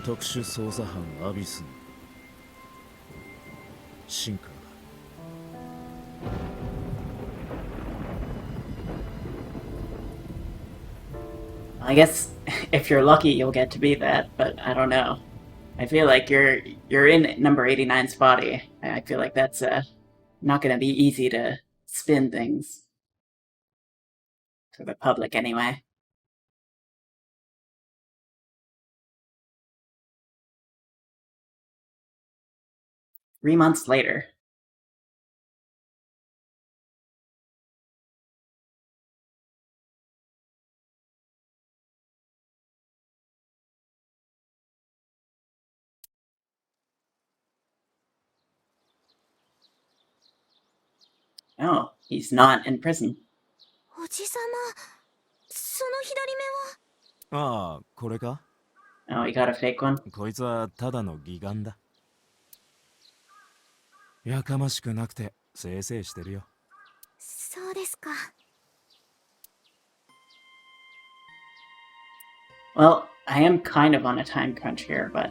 特殊捜査班アビスのシンカーだ。I guess if you're lucky, you'll get to be that, but I don't know. I feel like you're in number 89's body. I feel like that's not going to be easy to spin things for the public anyway. Three months later. Oh, he's not in prison. おじさま、その左目は。ああ、これか？ Oh, he got a fake one? こいつはただの義眼だ。やかましくなくてせいせいしてるよ。そうですか。Well, I am kind of on a time crunch here, but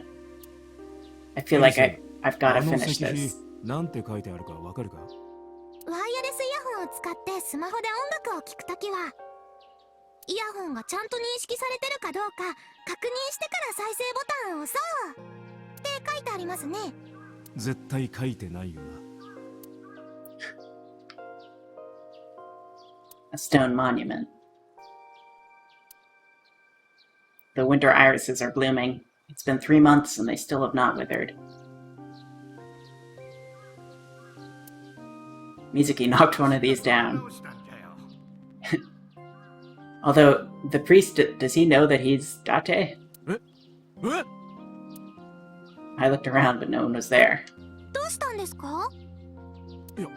I feel like I've got to finish this. なんて書いてあるかわかるか？ワイヤレスイヤホンを使ってスマホで音楽を聴くときは、イヤホンがちゃんと認識されてるかどうか確認してから再生ボタンを押そうって書いてありますね。絶対書いてないよな。A stone monument. The winter irises are blooming. It's been 3 months and they still have not withered. Mizuki knocked one of these down. Although, the priest, does he know that he's Date? I looked around, but no one was there. どうしたんですか？いや、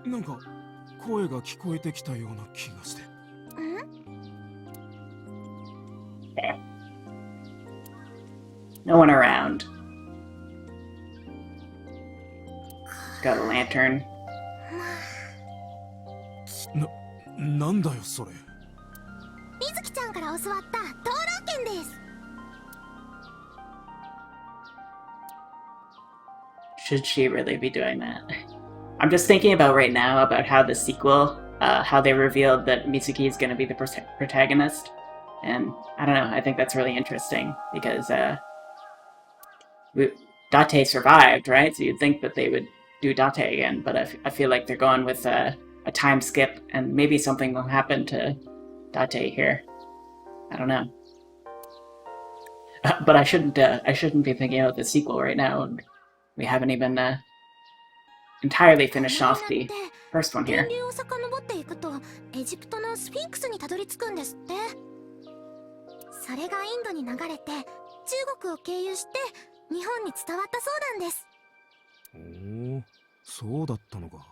なんか声が聞こえてきたような気がして。No one around. Got a lantern. なんだよそれ。みずきちゃんから教わった灯籠剣です。Should she really be doing that? I'm just thinking about right now about how the sequel, how they revealed that Mitsuki is going to be the protagonist. And I don't know, I think that's really interesting because Date survived, right? So you'd think that they would do Date again, but I feel like they're going with a time skip and maybe something will happen to Date here. I don't know. But I shouldn't be thinking about the sequel right now. We haven't even entirely finished off the first one here. 源流を遡っていくとエジプトのスフィンクスにたどり着くんですって。それがインドに流れて中国を経由して日本に伝わったそうなんです。おお、そうだったのか。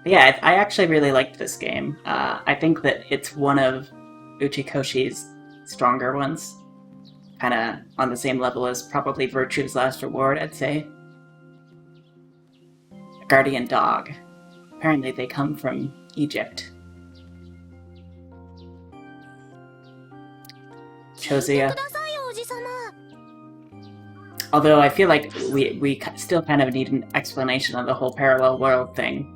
Yeah, I actually really liked this game. I think that it's one of Uchikoshi's stronger ones. Kind of on the same level as probably Virtue's Last Reward, I'd say. A guardian dog. Apparently they come from Egypt. Chosia. Although I feel like we still kind of need an explanation of the whole parallel world thing.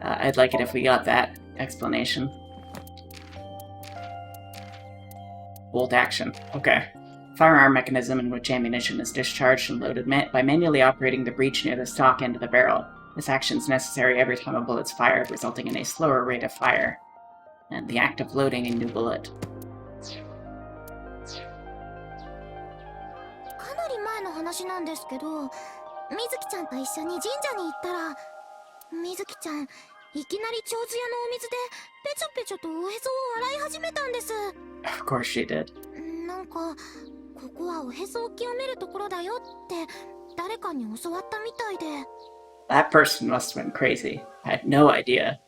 I'd like it if we got that explanation. Bolt action. Okay. Firearm mechanism in which ammunition is discharged and loaded by manually operating the breech near the stock end of the barrel. This action is necessary every time a bullet's fired, resulting in a slower rate of fire. And the act of loading a new bullet. かなり前の話なんですけど、みずきちゃんと一緒に神社に行ったら、みずきちゃん、いきなり手水屋のお水でペチョペチョとおへそを洗い始めたんです。Of course she did. なんか、ここはおへそを清めるところだよって誰かに教わったみたいで。That person must have been crazy. I had no idea.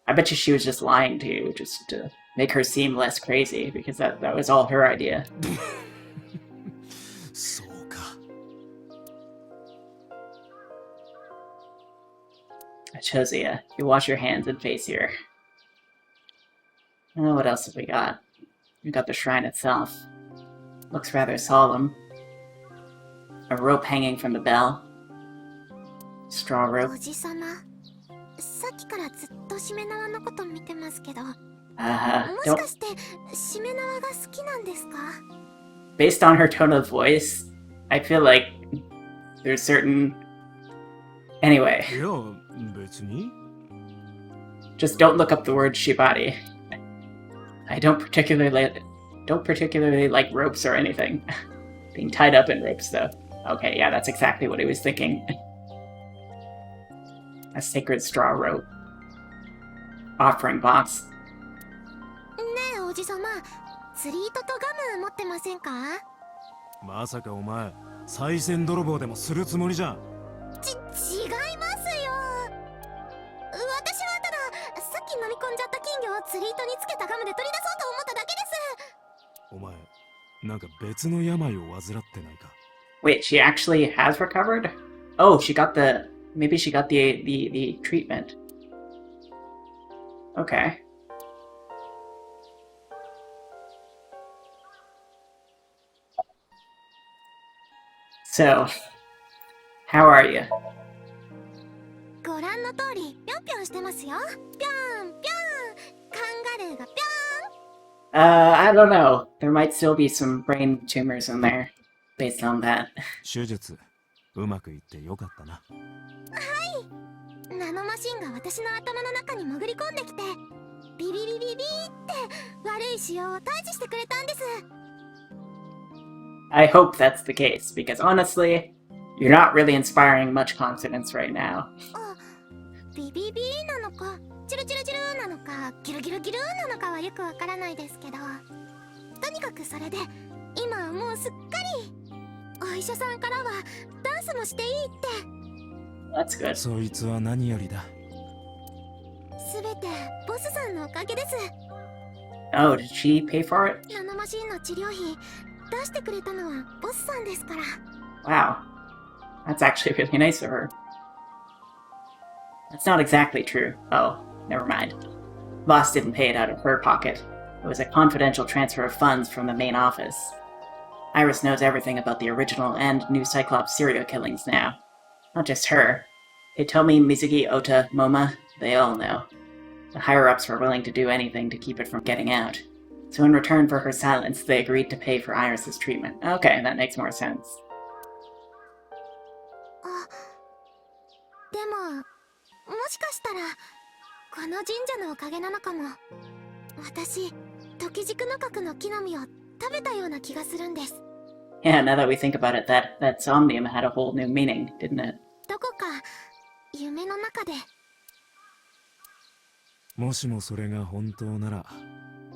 I bet you she was just lying to you just to make her seem less crazy because that was all her idea. そうか。Chosia, you wash your hands and face here. Oh, what else have we got? We got the shrine itself. Looks rather solemn. A rope hanging from the bell. Straw rope. おじさま、さっきからずっとしめ縄のこと見てますけど、もし Don't. かしてしめ縄が好きなんですか？ Based on her tone of voice, I feel like there's certain. Anyway, いや、別に。just don't look up the word shibari. I don't particularly like ropes or anything. Being tied up in ropes, though. Okay, yeah, that's exactly what he was thinking. A sacred straw rope. Offering box. ねえおじさま、釣り糸とガム持ってませんか？まさかお前、賽銭泥棒でもするつもりじゃん。違いますよ。私はたださっき飲み込んじゃった金魚を釣り糸につけたガムで取り出そうと思っただけです。お前、なんか別の病を患ってないか。 Wait, she actually has recovered? Oh, maybe she got the treatment. Okay. So, how are you? ご覧の通り、ぴょんぴょんしてますよ。ぴょんぴょん。カンガルーがぴょん。I don't know. There might still be some brain tumors in there, based on that. 手術、うまくいってよかったな。ナノマシンが私の頭の中に潜り込んできて、ビビビビビって悪い仕様を退治してくれたんです。I hope that's the case, because honestly, you're not really inspiring much confidence right now. ビビビなのか、チルチルチルなのか、ギルギルギルなのかはよくわからないですけど、とにかくそれで、今はもうすっかり、お医者さんからはダンスもしていいって。That's good. そいつは何よりだ。すべてボスさんのおかげです。Oh, did she pay for it? ナノマシンの治療費出してくれたのはボスさんですから。Wow. That's actually really nice of her. That's not exactly true. Oh, never mind. Boss didn't pay it out of her pocket. It was a confidential transfer of funds from the main office. Iris knows everything about the original and new Cyclops serial killings now. Not just her. Hitomi, Mizuki, Ota, Moma, they all know. The higher-ups were willing to do anything to keep it from getting out. So in return for her silence, they agreed to pay for Iris's treatment. Okay, that makes more sense. でも、もしかしたらこの神社のおかげなのかも。私、時軸の核の木の実を食べたような気がするんです。Yeah, now that we think about it, that Somnium had a whole new meaning, didn't it? どこか夢の中で。もしもそれが本当なら、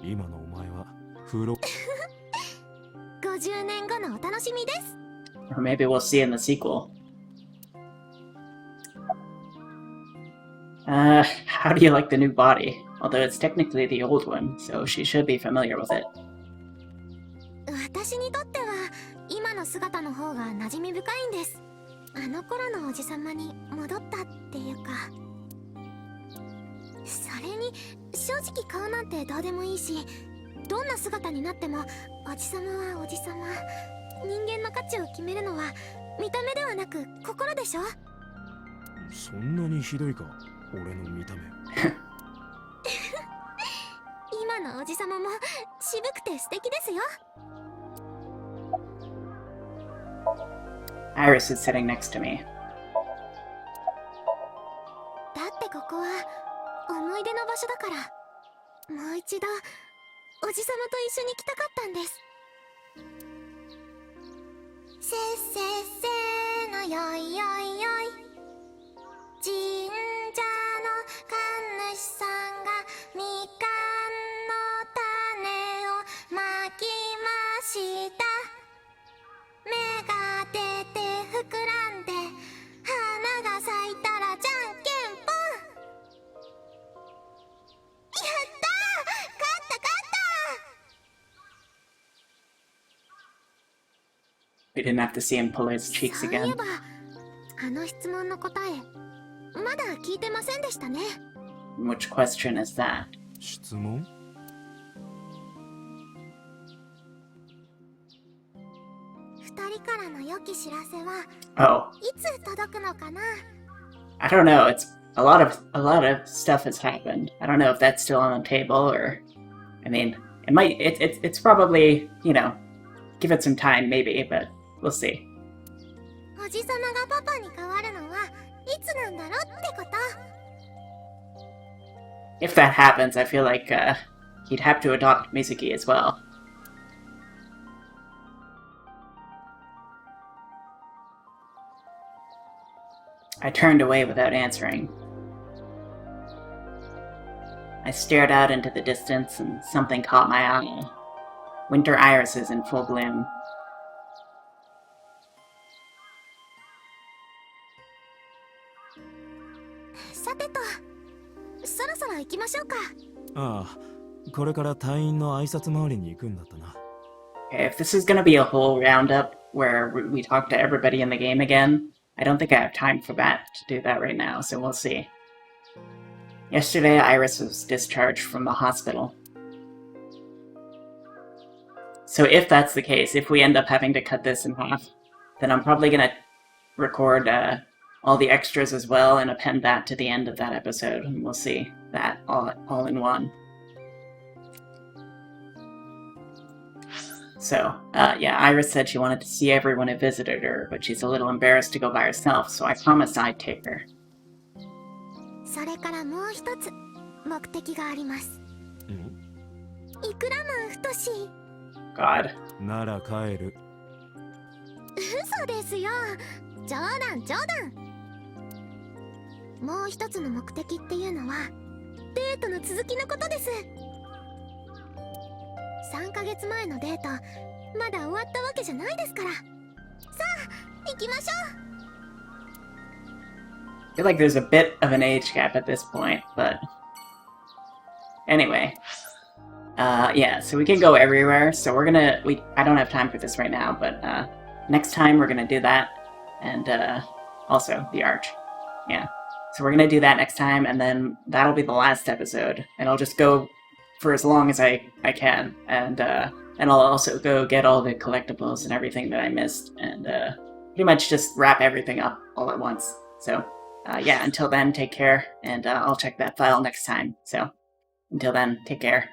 今のお前は50年後のお楽しみです。 Or maybe we'll see in the sequel. How do you like the new body? Although it's technically the old one, so she should be familiar with it. 私にとっては今の姿の方が馴染み深いんです。あの頃のおじさまに戻ったっていうか。それに正直顔なんてどうでもいいし、どんな姿になってもおじさまはおじさま。人間の価値を決めるのは見た目ではなく心でしょ。そんなにひどいか、俺の見た目。今のおじさまも渋くて素敵ですよ。Iris is sitting next to me. だってここは思い出の場所だから、もう一度おじさまと一緒に来たかったんです。せっせっせのよいよいよい、神社の神主さんがみかんの種をまきました。芽が出て膨らんで花が咲いたらじゃんけんぽん。やったー、勝った勝った。 We didn't have to see him pull his cheeks そういえ again. ばあの質問の答えまだ聞いてませんでしたね。 Which question is that? 質問？二人からの良き知らせは Oh, いつ届くのかな。 I don't know. It's a lot of stuff has happened. I don't know if that's still on the table or, I mean, it might. It's probably, you know, give it some time maybe, but we'll see. おじさまがパパに変わるのはいつなんだろうってこと。 If that happens, I feel like he'd have to adopt Mizuki as well. I turned away without answering. I stared out into the distance and something caught my eye. Winter irises in full bloom. さてと、そろそろ行きましょうか。ああ、これから隊員の挨拶回りに行くんだったな。Okay, if this is gonna be a whole roundup where we talk to everybody in the game again, I don't think I have time for that to do that right now, so we'll see. Yesterday, Iris was discharged from the hospital. So if that's the case, if we end up having to cut this in half, then I'm probably gonna record all the extras as well and append that to the end of that episode, and we'll see that all in one. So, yeah, Iris said she wanted to see everyone who visited her, but she's a little embarrassed to go by herself, so I promised I'd take her. それからもう一つ目的があります。いくらマン太し。 God. なら帰る。嘘ですよ。冗談冗談。もう一つの目的っていうのはデートの続きのことです。3ヶ月前のデートまだ終わったわけじゃないですから。さあ行きましょう。I feel like there's a bit of an age gap at this point, but anyway. Yeah, so we can go everywhere. So we're gonna I don't have time for this right now, but next time we're gonna do that, and also the arch. Yeah. So we're gonna do that next time, and then that'll be the last episode, and I'll just go for as long as I can, and I'll also go get all the collectibles and everything that I missed, and pretty much just wrap everything up all at once. So yeah, until then, take care, and I'll check that file next time. So until then, take care.